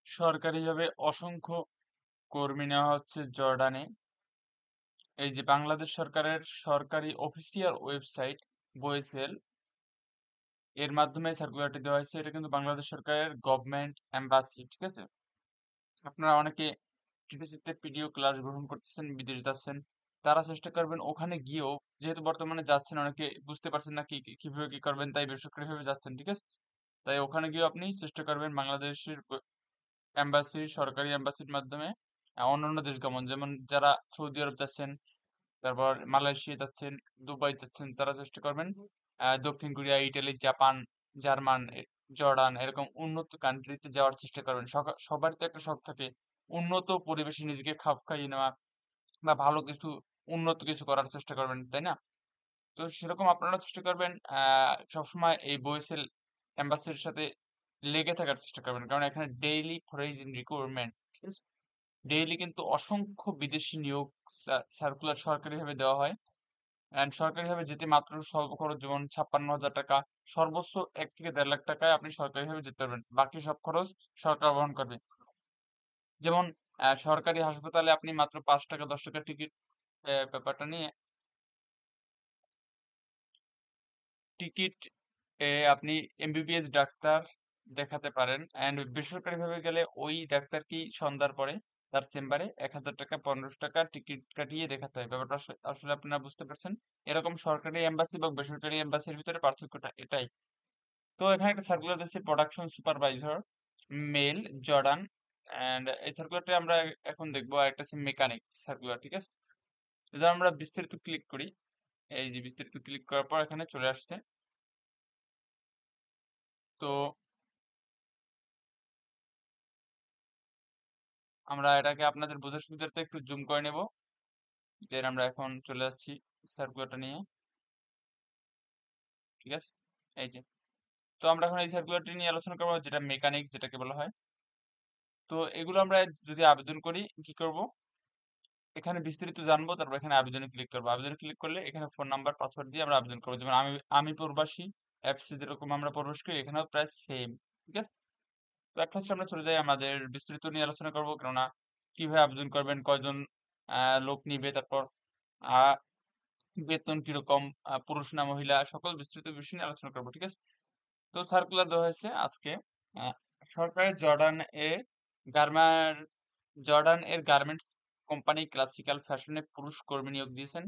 সরকারিভাবে অসংখ্য কর্মী নেওয়া হচ্ছে জর্ডানে। এই যে বাংলাদেশ সরকারের সরকারি অফিসিয়াল ওয়েবসাইট বয়েসেল, এর মাধ্যমে সার্কুলারটি দেওয়া হয়েছে। এটা কিন্তু বাংলাদেশ সরকারের গভর্নমেন্ট এম্বাসি, ঠিক আছে? আপনারা অনেকে টিটিসিতে পিডিও ক্লাস গ্রহণ করতেছেন, বিদেশ যাচ্ছেন, তারা চেষ্টা করবেন ওখানে গিয়েও, যেহেতু বর্তমানে যাচ্ছেন অনেকে বুঝতে পারছেন না কিভাবে কি করবেন, তাই বেসরকারিভাবে যাচ্ছেন, ঠিক আছে? তাই ওখানে গিয়েও আপনি চেষ্টা করবেন বাংলাদেশের এম্বাসি, সরকারি এম্বাসির মাধ্যমে অন্যান্য দেশ গমন, যেমন যারা সৌদি আরব যাচ্ছেন, তারপর মালয়েশিয়া যাচ্ছেন, দুবাই যাচ্ছেন, তারা চেষ্টা করবেন দক্ষিণ Korea, Italy, Japan, German, Jordan এরকম উন্নত কান্ট্রিতে যাওয়ার চেষ্টা করবেন। সবার তো একটা শখ থাকে উন্নত পরিবেশে নিজেকে খাপ খাইয়ে নেওয়া বা ভালো কিছু, উন্নত কিছু করার চেষ্টা করবেন, তাই না? তো সেরকম আপনারা চেষ্টা করবেন সবসময় এই বয়েসেল এম্বাসির সাথে লেগে থাকার চেষ্টা করবেন, কারণ এখানে ডেইলি ফরেন রিক্রুটমেন্ট, ঠিক আছে? ডেইলি কিন্তু অসংখ্য বিদেশি নিয়োগ সার্কুলার সরকারিভাবে দেওয়া হয়। অ্যান্ড সরকারিভাবে যেতে মাত্র স্বল্প খরচ, যেমন 56,000 টাকা, সর্বোচ্চ 1 থেকে 1.5 লাখ টাকায় আপনি সরকারিভাবে যেতে পারবেন, বাকি সব খরচ সরকার বহন করবে। যেমন সরকারি হাসপাতালে আপনি মাত্র 5 টাকা 10 টাকা টিকিট, ব্যাপারটা নিয়ে টিকিট আপনি এমবিবিএস ডাক্তার দেখাতে পারেন। অ্যান্ড বেসরকারিভাবে গেলে ওই ডাক্তারকেই সন্ধ্যার পরে তার চেম্বারে 1,000 টাকা 1,500 টাকা টিকিট কাটিয়ে দেখাতে হয়। ব্যাপারটা আসলে আপনারা বুঝতে পারছেন? এরকম সরকারি এম্বাসি এবং বেসরকারি এম্বাসির ভিতরে পার্থক্যটা এটাই। তো এখানে একটা সার্কুলার দিচ্ছে, production supervisor male, Jordan. And এই সার্কুলারটি আমরা এখন দেখবো। আর একটা হচ্ছে মেকানিক সার্কুলার, ঠিক আছে? যদি আমরা বিস্তারিত ক্লিক করি, এই যে বিস্তারিত ক্লিক করার পর এখানে চলে আসছে। তো আমরা এটাকে আপনাদের বোঝার সুবিধার্থে একটু জুম করে নেব। যে আমরা এখন চলে যাচ্ছি সার্কুলারটা নিয়ে, ঠিক আছে? এই যে, তো আমরা এখন এই সার্কুলারটি নিয়ে আলোচনা করবো, যেটা মেকানিক যেটাকে বলা হয়। তো এগুলো আমরা যদি আবেদন করি কি করব, এখানে বিস্তারিত জানবো, তারপর এখানে আবেদনে ক্লিক করবো। আবেদনে ক্লিক করলে এখানে ফোন নাম্বার পাসওয়ার্ড দিয়ে আমরা আবেদন করবো। যেমন আমি আমি প্রবাসী অ্যাপসে যেরকম আমরা প্রবেশ করি, এখানেও প্রায় সেম, ঠিক আছে? তো এক ফার্স্ট আমরা চলে যাই, আমাদের বিস্তারিত নিয়ে আলোচনা করবো, কেননা কিভাবে আবেদন করবেন, কয়জন লোক নিবে, তারপর আহ বেতন কিরকম, পুরুষ না মহিলা, সকল বিস্তৃত বিষয় নিয়ে আলোচনা করবো, ঠিক আছে? তো সার্কুলার দেওয়া হয়েছে আজকে। আহ, সরকারের গার্মার জর্ডান এর গার্মেন্টস কোম্পানি ক্লাসিক্যাল ফ্যাশনে পুরুষ কর্মী নিয়োগ দিয়েছেন।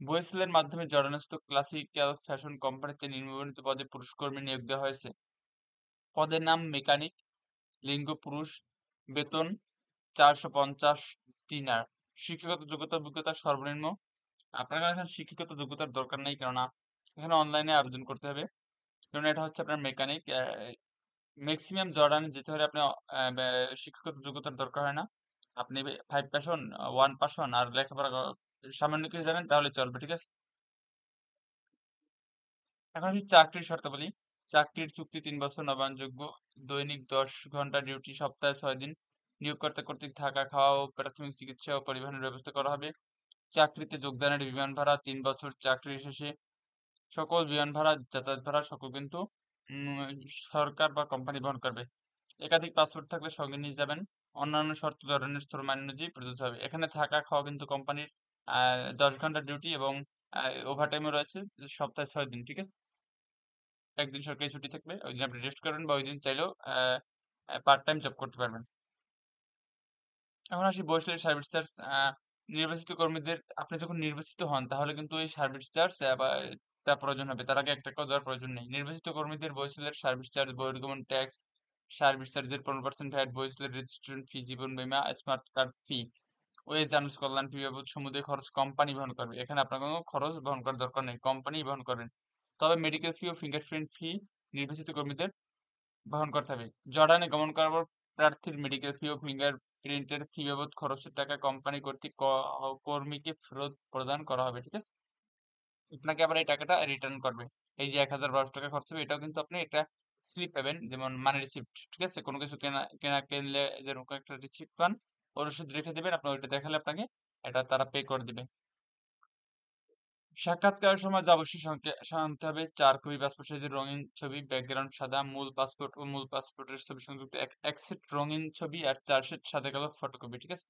বয়েসেলের মাধ্যমে জর্ডানস্থ ক্লাসিক্যাল ফ্যাশন কোম্পানিতে নিম্নবর্ণিত পদে পুরুষ কর্মী নিয়োগ দেওয়া হয়েছে। পদের নাম মেকানিক, লিঙ্গ পুরুষ, বেতন 450 দিনার। শিক্ষাগত যোগ্যতা অভিজ্ঞতা সর্বনিম্ন, আপনার এখানে শিক্ষাগত যোগ্যতার দরকার নেই, কেননা এখানে অনলাইনে আবেদন করতে হবে, কারণ এটা হচ্ছে আপনার মেকানিক। ম্যাক্সিমাম জর্ডানে যেতে হলে আপনি শিক্ষাগত যোগ্যতার দরকার হয় না। আপনি 5 পার্সন, 1 পার্সন আর লেখাপড়া সামান্য কিছু জানেন তাহলে চলবে, ঠিক আছে? এখন হচ্ছে চাকরির শর্তাবলী। চাকরির চুক্তি 3 বছর, নবায়নযোগ্য, দৈনিক 10 ঘন্টা ডিউটি, সপ্তাহে 6 দিন, নিয়োগকর্তা কর্তৃক থাকা, খাওয়া ও প্রাথমিক চিকিৎসা ও পরিবহনের ব্যবস্থা করা হবে। চাকরিতে যোগদানের বিমান ভাড়া 3 বছর চাকরি শেষে সকল বিমান ভাড়া, যাতায়াত ভাড়া সকল কিন্তু উম, সরকার বা কোম্পানি বহন করবে। একাধিক পাসপোর্ট থাকলে সঙ্গে নিয়ে যাবেন। অন্যান্য শর্ত ধরনের স্তর মান অনুযায়ী প্রযোজ্য হবে। এখানে থাকা খাওয়া কিন্তু কোম্পানির 10 ঘন্টা ডিউটি এবং ওভারটাইমও রয়েছে, সপ্তাহে 6 দিন, ঠিক আছে? একদিন সরকারি ছুটি থাকবে, ওই দিন আপনি রেস্ট করবেন বা ওই দিন চাইলেও পার্ট টাইম জব করতে পারবেন। এখন আসি বরিশালের সার্ভিস চার্জ। নির্বাচিত কর্মীদের, আপনি যখন নির্বাচিত হন তাহলে কিন্তু এই সার্ভিস চার্জ বা তা প্রয়োজন হবে, তার আগে 1 টাকাও দেওয়ার প্রয়োজন নেই। নির্বাচিত কর্মীদের বরিশালের সার্ভিস চার্জ, বহির্গমন ট্যাক্স, সার্ভিস চার্জের 15% ভ্যাট, বরিশালের রেজিস্ট্রেশন ফি, জীবন বীমা, smart card fee, wage earners কল্যাণ ফি বাবদ সমুদায় খরচ কোম্পানি বহন করবে। এখানে আপনার কোনো খরচ বহন করার দরকার নেই, কোম্পানি বহন করবেন। তবে মেডিকেল ফি ও ফিঙ্গারপ্রিন্ট ফি নির্বাচিত কর্মীদের বহন করতে হবে। জর্ডানে গমন করার পর প্রার্থীর মেডিকেল ফি ও ফিঙ্গার প্রিন্টের ফি বাবদ খরচের টাকা কোম্পানি কর্তৃক কর্মীকে ফেরত প্রদান করা হবে, ঠিক আছে? আপনাকে আবার এই টাকাটা রিটার্ন করবে। এই যে 1,012 টাকা খরচ হবে, এটাও কিন্তু আপনি একটা স্লিপ পাবেন, যেমন মানি রিসিপ্ট, ঠিক আছে? কোনো কিছু কেনা কেনা কিনলে যেরকম একটা রিসিপ্ট পান, ওর রসিদ রেখে দেবেন, আপনি ওইটা দেখালে আপনাকে এটা তারা পে করে দিবে। সাক্ষাৎকারের সময় যা অবশ্যই আনতে হবে 4 কপি পাসপোর্ট সাইজের রঙিন ছবি, ব্যাকগ্রাউন্ড সাদা, মূল পাসপোর্ট ও মূল পাসপোর্টের ছবি সংযুক্ত এক সেট রঙিন ছবি আর 4 সেট সাদা কালো ফটোকপি, ঠিক আছে?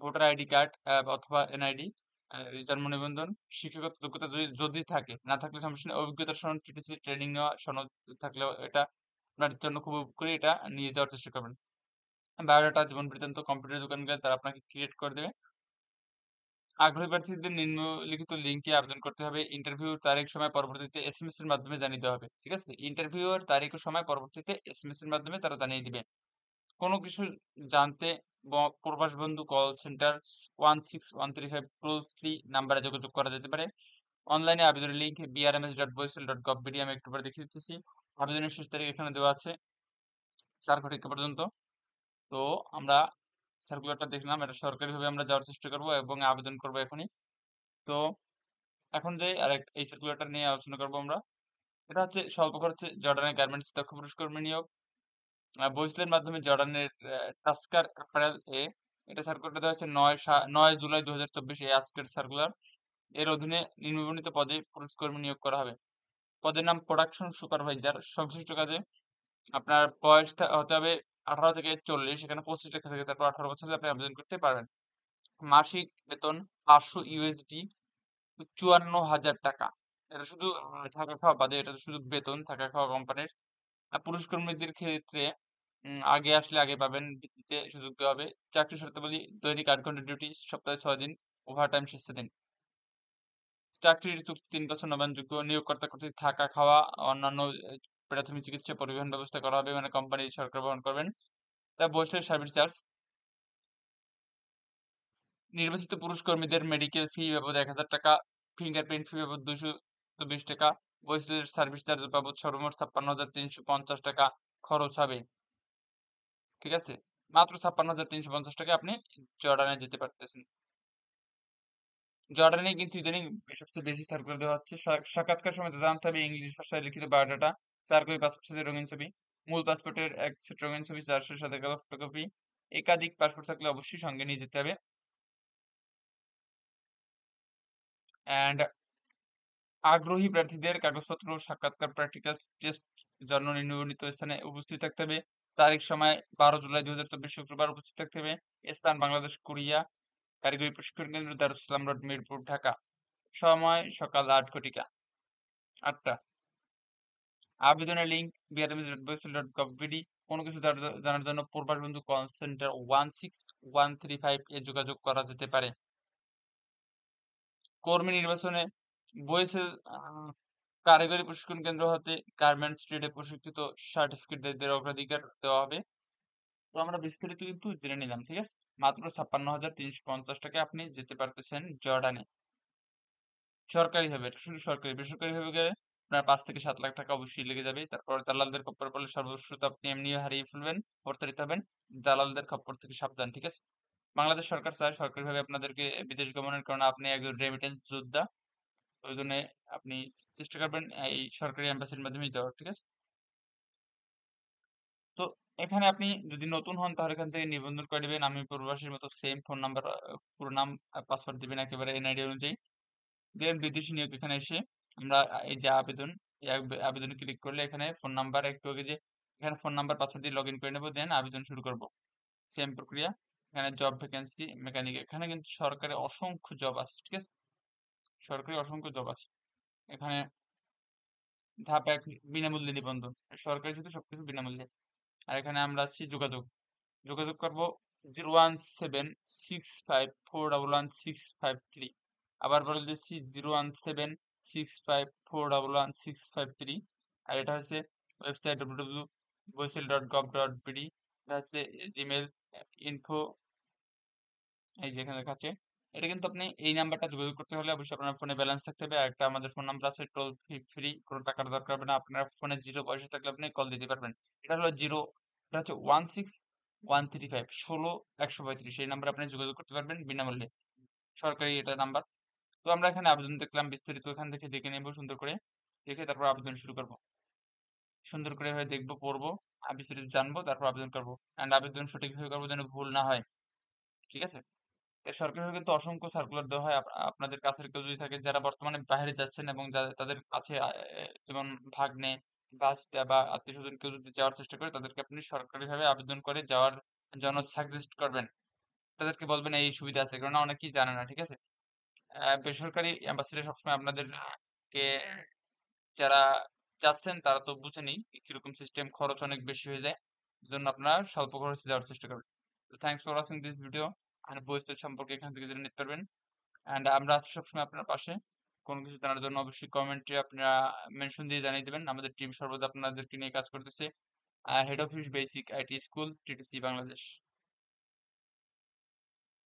ভোটার আইডি কার্ড অথবা এনআইডি, জন্ম নিবন্ধন, শিক্ষাগত যোগ্যতা যদি যদি থাকে, না থাকলে সমস্যা নেই, অভিজ্ঞতার সনদ, টিটিসি ট্রেনিং নেওয়া সনদ থাকলেও এটা আপনার জন্য খুব উপকারী, এটা নিয়ে যাওয়ার চেষ্টা করবেন। বায়োডাটা, জীবন বৃত্তান্ত কম্পিউটার দোকান গেলে তারা আপনাকে ক্রিয়েট করে দেবে। আগ্রহী প্রার্থীদের নিম্নলিখিত লিঙ্কে আবেদন করতে হবে। ইন্টারভিউর তারিখ সময় পরবর্তীতে এসএমএস এর মাধ্যমে জানিয়ে দেওয়া হবে, ঠিক আছে? ইন্টারভিউর তারিখ ও সময় পরবর্তীতে এসএমএস এর মাধ্যমে তারা জানিয়ে দিবে। কোনো কিছু জানতে প্রবাস বন্ধু কল সেন্টার 16135 টোল ফ্রি নাম্বারে যোগাযোগ করা যেতে পারে। অনলাইনে আবেদনের লিঙ্ক brms.boisel.gov.bd, আমি একটু পরে দেখিয়ে দিতেছি। আবেদনের শেষ তারিখ এখানে দেওয়া আছে 4 তারিখ পর্যন্ত। তো আমরা সার্কুলারটা দেখলাম, এটা সরকারিভাবে আমরা যাওয়ার চেষ্টা করব এবং আবেদন করব এখনই। তো এখন যে এই সার্কুলারটা নিয়ে আলোচনা করব আমরা। এটা হচ্ছে স্বল্প খরচে জর্ডানের গার্মেন্টস দক্ষ পুরুষ কর্মী নিয়োগ। বইসেলের মাধ্যমে জর্ডানের টাস্কার অ্যাপারেল এ এটা সার্কুলারটা দেওয়া হচ্ছে 9 জুলাই 2024, এই আজকের সার্কুলার। এর অধীনে নিম্নবর্ণিত পদে পুরুষ কর্মী নিয়োগ করা হবে। পদের নাম প্রোডাকশন সুপারভাইজার। সংশ্লিষ্ট কাজে আপনার বয়স হতে হবে 18 থেকে 40, এখানে 25 লেখা থাকে, তারপর 18 বছর হলে আপনি আবেদন করতে পারবেন। মাসিক বেতন 500 ইউএসডি, 54,000 টাকা। এটা শুধু থাকা খাওয়া বাদে, এটা তো শুধু বেতন, থাকা খাওয়া কোম্পানির। আর পুরুষ কর্মীদের ক্ষেত্রে আগে আসলে আগে পাবেন ভিত্তিতে সুযোগ দেওয়া হবে। চাকরি শর্তাবলী: দৈনিক 8 ঘন্টা ডিউটি, সপ্তাহে 6 দিন, ওভারটাইম শেষে দিন। চাকরির চুক্তি 3 বছর নবায়নযোগ্য। নিয়োগকর্তা কর্তৃক থাকা খাওয়া, অন্যান্য প্রাথমিক চিকিৎসা, পরিবহন ব্যবস্থা করা হবে, মানে কোম্পানি সরকার বহন করবেন। তা বসলে সার্ভিস চার্জ: নির্বাচিত পুরুষ কর্মীদের মেডিকেল ফি বাবদ 1000 টাকা, ফিঙ্গারপ্রিন্ট ফি বাবদ 220 টাকা, বৈশ্বিক সার্ভিস চার্জ বাবদ সর্বমোট 56,350 টাকা খরচ হবে, ঠিক আছে? মাত্র 56,350 টাকা আপনি জর্ডানে যেতে পারতেছেন। জর্ডানে কিন্তু ইদানিং সবচেয়ে বেশি সার্কুলার দেওয়া হচ্ছে। সাক্ষাৎকার সময় যা জানতে হবে: ইংলিশ ভাষায় লিখিত বায়োডাটা, 4 কপি পাসপোর্ট সাইজের রঙিন ছবি, মূল পাসপোর্টের 1 সেট রঙিন ছবি, 4 সেট সাদা কালো ফটোকপি, একাধিক পাসপোর্ট থাকলে অবশ্যই সঙ্গে নিয়ে যেতে হবে। অ্যান্ড আগ্রহী প্রার্থীদের কাগজপত্র, সাক্ষাৎকার, প্র্যাকটিক্যাল টেস্ট জন্য নিম্নবর্ণিত স্থানে উপস্থিত থাকতে হবে। তারিখ সময় 12 জুলাই 2024 শুক্রবার উপস্থিত থাকতে হবে। স্থান বাংলাদেশ কোরিয়া, কারিগরি প্রশিক্ষণ কেন্দ্র, দারুস সালাম রোড, মিরপুর, ঢাকা। সময় সকাল 8টা। আবেদনের লিঙ্ক brms.boisel.gov.bd। কোনো কিছু জানার জন্য প্রবাস বন্ধু কল সেন্টার 16135 এ যোগাযোগ করা যেতে পারে। কর্মী নির্বাচনে বইসেল কারিগরি প্রশিক্ষণ কেন্দ্র হতে গার্মেন্টস ট্রেডে প্রশিক্ষিত সার্টিফিকেটদের অগ্রাধিকার দেওয়া হবে। তো আমরা বিস্তারিত কিন্তু জেনে নিলাম, ঠিক আছে? মাত্র 56,350 টাকায় আপনি যেতে পারতেছেন জর্ডানে, সরকারি ভাবে। এটা শুধু সরকারি, বেসরকারি ভাবে গেলে আপনার 5 থেকে 7 লাখ টাকা অবশ্যই লেগে যাবে। তারপর দালালদের খপ্পরে পড়লে সর্বস্ব তো আপনি এমনিও হারিয়ে ফেলবেন, প্রতারিত হবেন। দালালদের খপ্পর থেকে সাবধান, ঠিক আছে? বাংলাদেশ সরকার চায় সরকারিভাবে আপনাদেরকে বিদেশ গমনের, কারণে আপনি একজন রেমিটেন্স যোদ্ধা। ওই জন্য আপনি চেষ্টা করবেন এই সরকারি এম্বাসির মাধ্যমেই যাওয়ার, ঠিক আছে? তো এখানে আপনি যদি নতুন হন তাহলে এখান থেকে নিবন্ধন করে নেবেন। আমি প্রবাসীর মতো সেম ফোন নাম্বার, পুরো নাম, পাসওয়ার্ড দিবেন একেবারে এনআইডি অনুযায়ী। দেন বিদেশি নিয়োগ, এখানে এসে আমরা এই যে আবেদন, এই আবেদনে ক্লিক করলে এখানে ফোন নাম্বার, একটু আগে যে এখানে ফোন নাম্বার পাসওয়ার্ড দিয়ে লগ ইন করে নেবো, দেন আবেদন শুরু করব। সেম প্রক্রিয়া। এখানে জব ভ্যাকেন্সি, মেকানিক, এখানে কিন্তু সরকারি অসংখ্য জব আছে, ঠিক আছে? সরকারি অসংখ্য জব আছে এখানে। ধাপ 1, বিনামূল্যে নিবন্ধন। সরকারি যেহেতু সবকিছু বিনামূল্যে। আর এখানে আমরা আছি যোগাযোগ, যোগাযোগ করবো 01765411653। আবার বলে দিচ্ছি 01765411653। আর এটা হচ্ছে ওয়েবসাইট www.boisel.gov.bd। এটা হচ্ছে জিমেল ইনফো, এই যে এখানে দেখাচ্ছে। এটা কিন্তু আপনি এই নাম্বারটা যোগাযোগ করতে হলে অবশ্যই আপনার ফোনে ব্যালেন্স থাকতে হবে। আর একটা আমাদের ফোন নাম্বার আছে টোল ফ্রি, কোনো টাকার দরকার হবে না। আপনার ফোনে 0 পয়সা থাকলে আপনি কল দিতে পারবেন। এটা হলো জিরো, এটা হচ্ছে 16135 16 135, এই নাম্বারে আপনি যোগাযোগ করতে পারবেন বিনামূল্যে, সরকারি এটা নাম্বার। তো আমরা এখানে আবেদন দেখলাম, বিস্তারিত এখান থেকে দেখে নেব সুন্দর করে, দেখে তারপর আবেদন শুরু করব। সুন্দর করে এভাবে দেখবো, পড়বো, আর বিস্তারিত জানবো, তারপর আবেদন করবো। অ্যান্ড আবেদন সঠিকভাবে করবো যেন ভুল না হয়, ঠিক আছে? তো সরকারিভাবে কিন্তু অসংখ্য সার্কুলার দেওয়া হয়। আপনাদের কাছের কেউ যদি থাকে যারা বর্তমানে বাইরে যাচ্ছেন এবং তাদের কাছে যেমন ভাগ্নে, ভাস্তা বা আত্মীয়-স্বজন কেউ যদি যাওয়ার চেষ্টা করে তাদেরকে আপনি সরকারিভাবে আবেদন করে যাওয়ার জন্য সাজেস্ট করবেন। তাদেরকে বলবেন এই সুবিধা আছে। কেননা অনেকেই জানে না, ঠিক আছে? বেসরকারি অ্যাম্বাসিরা সবসময় আপনাদেরকে যারা যাচ্ছেন তারা তো বুঝেনই কিরকম সিস্টেম, খরচ অনেক বেশি হয়ে যায়। এজন্য আপনারা স্বল্প খরচে যাওয়ার চেষ্টা করবেন। তো thanks for watching this video. আর ভবিষ্যৎ সম্পর্কে এখান থেকে জেনে নিতে পারবেন। অ্যান্ড আমরা আছি সবসময় আপনার পাশে। কোনো কিছু জানার জন্য অবশ্যই কমেন্টে আপনারা মেনশন দিয়ে জানিয়ে দেবেন। আমাদের টিম সর্বদা আপনাদেরকে নিয়ে কাজ করতেছে। Head office basic IT school, TTC Bangladesh.